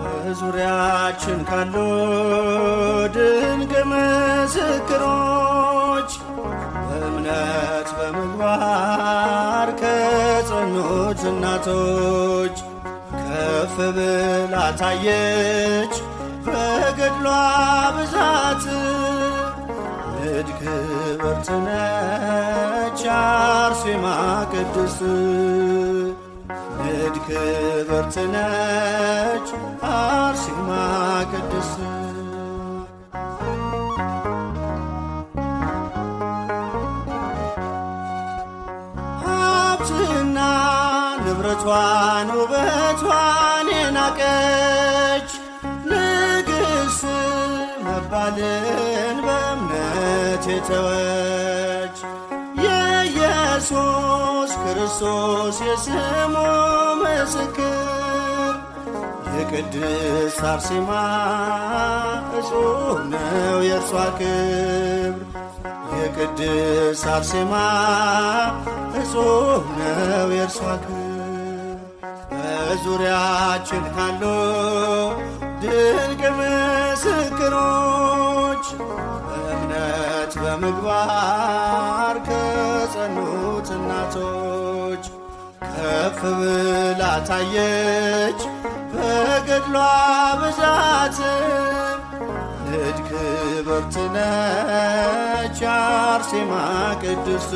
በዙሪያችን ካሉ ድንቅ ምስክሮች በእምነት በምግባር ከጸኑት እናቶች ከፍ ብላ ታየች በገድሏ ብዛት። ንድ ክብርት ነች አርሴማ ቅድስት፣ ንድ ክብርት ነች አርሴማ ቅድስት። ሀብትና ንብረቷን ውበቷን የናቀች ንግሥት መባልን በእምነት የተወች የኢየሱስ ክርስቶስ የስሙ ምስክር የቅድስት አርሴማ እጹብ ነው የእርሷ ክብር። የቅድስት አርሴማ እጹብ ነው የእርሷ ክብር። በዙሪያችን ካሉ ድንቅ ምስክሮች በእምነት በምግባር ከጸኑት እናቶች ከፍ ብላ ታየች በገድሏ ብዛት። ንድ ክብርት ነች አርሴማ ቅድስት፣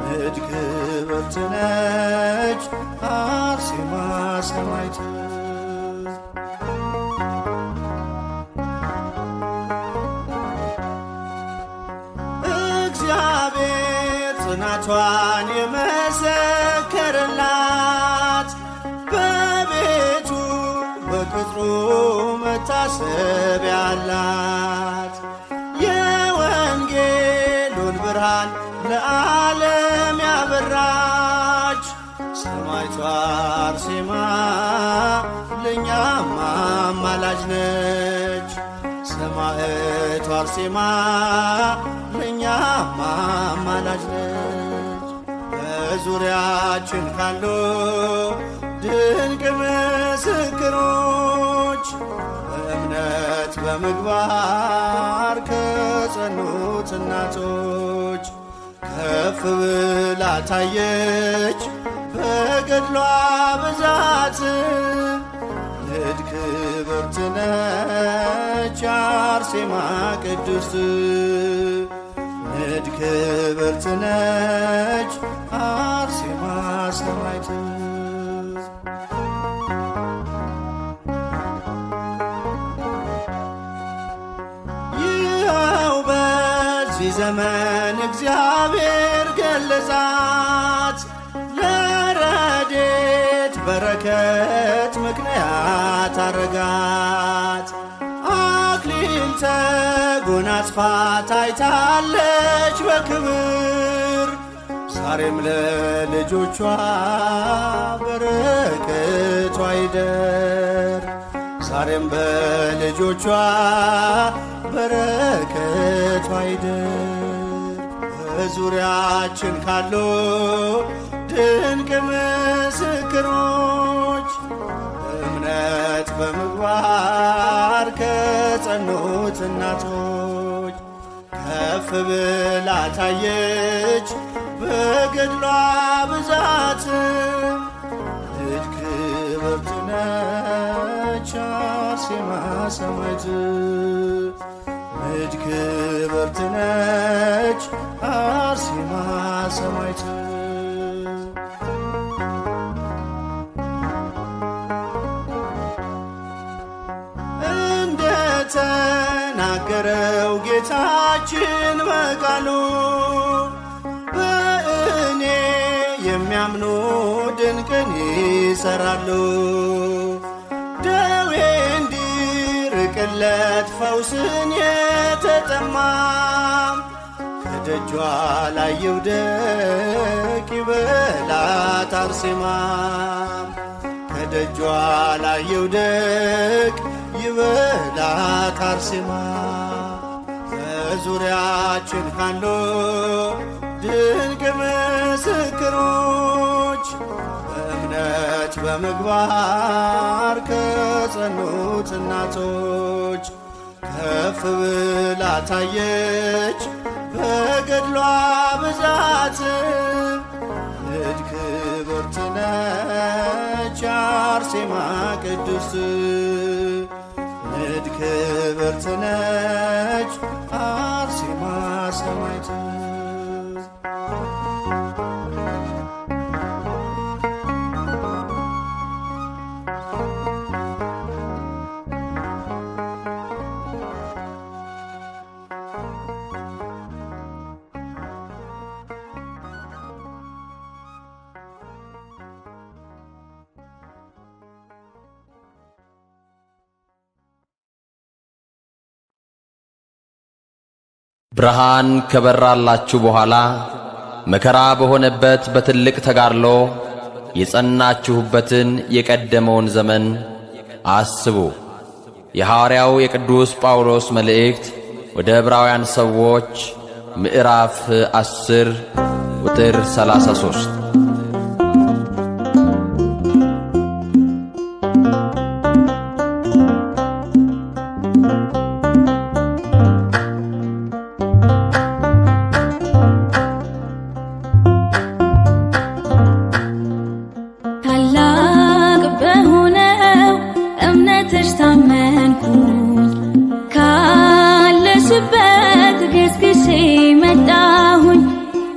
ንድ ክብርት ነች አርሴማ ሰማዕት። እግዚአብሔር ጽናቷን የመሰከረላት በቤቱ በቅጥሩ መታሰቢያ አላት። የወንጌሉን ብርሃን ለዓለም ያበራች ሰማዕቷ አርሴማ ለእኛም አማላጅ ነች። ሰማዕቷ አርሴማ ለእኛም አማላጅ ነች። በዙሪያችን ካሉ ድንቅ ምስክሮች በእምነት በምግባር ከጸኑት እናቶች ከፍ ብላ ታየች በገድሏ ብዛት። ንድ ክብርት ነች አርሴማ ቅድስት፣ ንድ ክብርት ነች አርሴማ ሰማዕት። ይኸው በዚህ ዘመን እግዚአብሔር ገለጻት፣ ለረድኤት በረከት ምክንያት አረጋት። አክሊል ተጎናጽፋ ታይታለች በክብር፣ ዛሬም ለልጆቿ በረከቷ ይደር። ዛሬም በልጆቿ በረከቷ ይደር። በዙሪያችን ካሉ ድንቅ ምስክሮች በእምነት በምግባር ከጸኑት እናቶች ከፍ ብላ ታየች በገድሏ ብዛት። ንድ ክብርት ነች አርሴማ ሰማዕት፣ ንድ ክብርት ነች አርሴማ ሰማዕት። እንደተናገረው ጌታችን በቃሉ በእኔ የሚያምኑ ድንቅን ይሠራሉ። ደዌ እንዲርቅለት ፈውስን የተጠማ ከደጇ ላይ ይውደቅ ይበላት አርሴማ ከደጇ ላይ ይውደቅ ይበላት አርሴማ በዙሪያችን ካሉ ድንቅ ምስክሮች በእምነት በምግባር ከጸኑት እናቶች ከፍ ብላ ታየች በገድሏ ብዛት ንድ ክብርት ነች አርሴማ ቅድስት ንድ ክብርት ነች አርሴማ ሰማዕት ብርሃን ከበራላችሁ በኋላ መከራ በሆነበት በትልቅ ተጋድሎ የጸናችሁበትን የቀደመውን ዘመን አስቡ። የሐዋርያው የቅዱስ ጳውሎስ መልእክት ወደ ዕብራውያን ሰዎች ምዕራፍ 10 ቁጥር 33።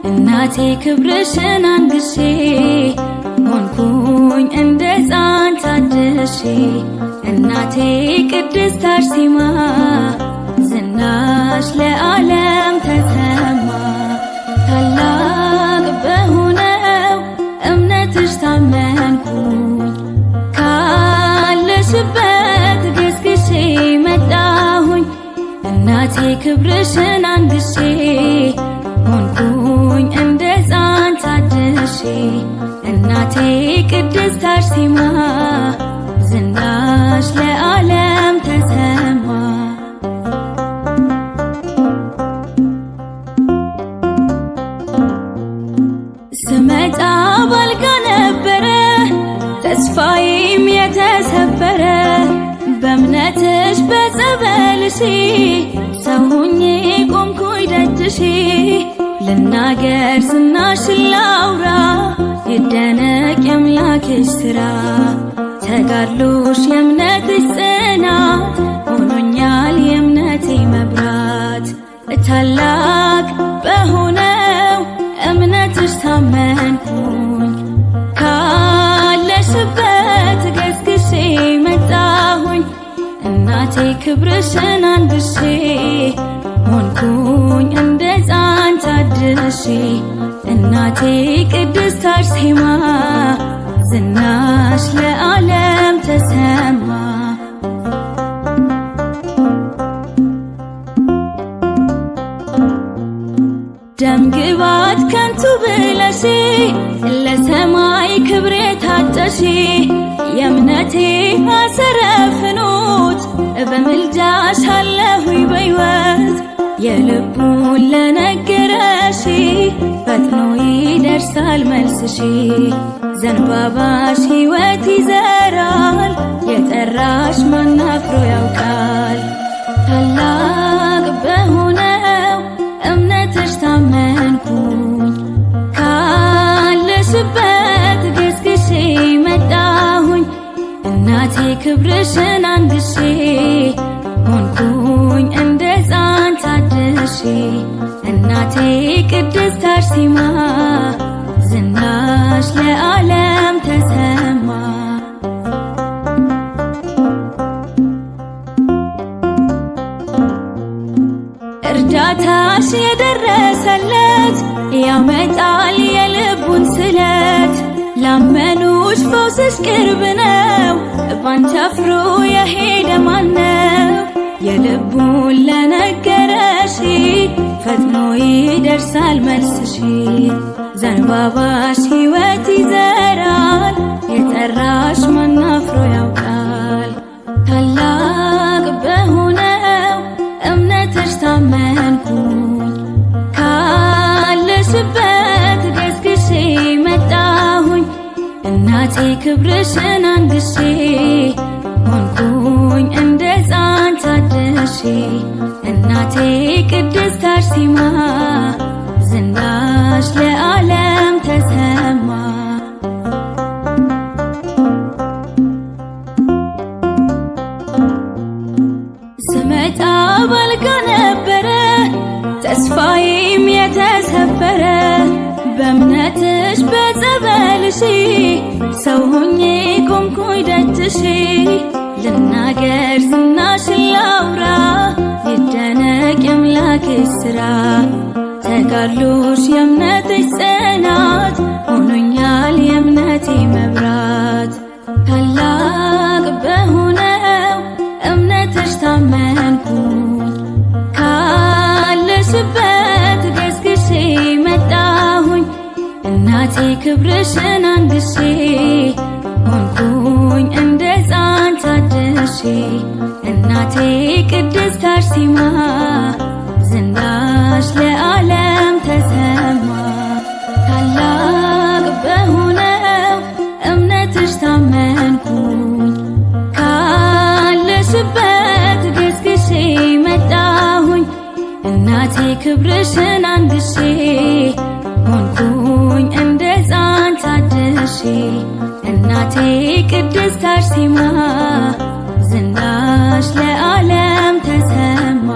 እናቴ ክብርሽን አንግሼ ሆንኩኝ እንደ ሕፃን ታድሼ እናቴ ቅድስት አርሴማ ዝናሽ ለዓለም ተሰማ ታላቅ በሆነው እምነትሽ ታመንኩኝ ካለሽበት ገስግሼ መጣሁኝ እናቴ ክብርሽን አንግሼ ሆንኩኝ እንደ ሕፃን ታድሼ እናቴ ቅድስት አርሴማ ዝናሽ ለዓለም ተሰማ ስመጣ ባልጋ ነበረ ተስፋዬም የተሰበረ በእምነትሽ በጸበልሽ ሰው ሆኜ ቆምኩኝ ደጅሽ ልናገር ዝናሽን ላውራ ይደነቅ የአምላክሽ ሥራ ተጋድሎሽ የእምነትሽ ጽናት ሆኖኛል የእምነቴ መብራት ታላቅ በሆነው እምነትሽ ታመንኩኝ ካለሽበት ገስግሼ መጣሁኝ እናቴ ክብርሽን አንግሼ ሆንኩኝ እንደ ሕፃን ታድሼ እናቴ ቅድስት አርሴማ ዝናሽ ለዓለም ተሰማ ደም ግባት ከንቱ ብለሽ ለሰማይ ክብር የታጨሽ የእምነቴ አሰረ ፍኖት በምልጃሽ አለሁኝ በሕይወት የልቡን ለነገረሽ ፈጥኖ ይደርሳል መልስሽ ዘንባባሽ ሕይወት ይዘራል የጠራሽ ማን አፍሮ ያውቃል ታላቅ በሆነው እምነትሽ ታመንኩኝ ካለሽበት ገስግሼ መጣሁኝ እናቴ ክብርሽን አንግሼ ሆንኩኝ እንደ ሕፃን ታድሼ እናቴ ቅድስት አርሴማ ዝናሽ ለዓለም ተሰማ እርዳታሽ የደረሰለት ያመጣል የልቡን ስለት ላመኑሽ ፈውስሽ ቅርብ ነው ባንቺ አፍሮ የሄደ ማነው የልቡን ለነገረሽ ፈጥኖ ይደርሳል ይደርሳል መልስሽ። ዘንባባሽ ሕይወት ይዘራል የጠራሽ ማን አፍሮ ያውቃል። ታላቅ በሆነው እምነትሽ ታመንኩኝ ካለሽበት ገስግሼ መጣሁኝ። እናቴ ክብርሽን አንግሼ ሆንኩኝ እንደ ሕፃን ታድሼ። እናቴ ቅድስት አርሴማ ዝናሽ ለዓለም ተሰማ። ስመጣ ባልጋ ነበረ ተስፋዬም የተሰበረ በእምነትሽ በጸበልሽ ሰው ሆኜ ቆምኩኝ ደጅሽ። ልናገር ዝናሽን ላውራ ይደነቅ የአምላክሽ ሥራ። ተጋድሎሽ የእምነትሽ ጽናት ሆኖኛል የእምነቴ መብራት። ታላቅ በሆነው እምነትሽ ታመንኩኝ ካለሽበት ገስግሼ መጣሁኝ። እናቴ ክብርሽን አንግሼ ሆንኩኝ እንደ ሕፃን ታድሼ። እናቴ ቅድስት አርሴማ ዝናሽ ለዓለም ተሰማ። ታላቅ በሆነው እምነትሽ ታመንኩኝ ካለሽበት ገስግሼ መጣሁኝ። እናቴ ክብርሽን አንግሼ ሆንኩኝ እንደ ሕፃን ታድሼ። እናቴ ቅድስት አርሴማ ዝናሽ ለዓለም ተሰማ።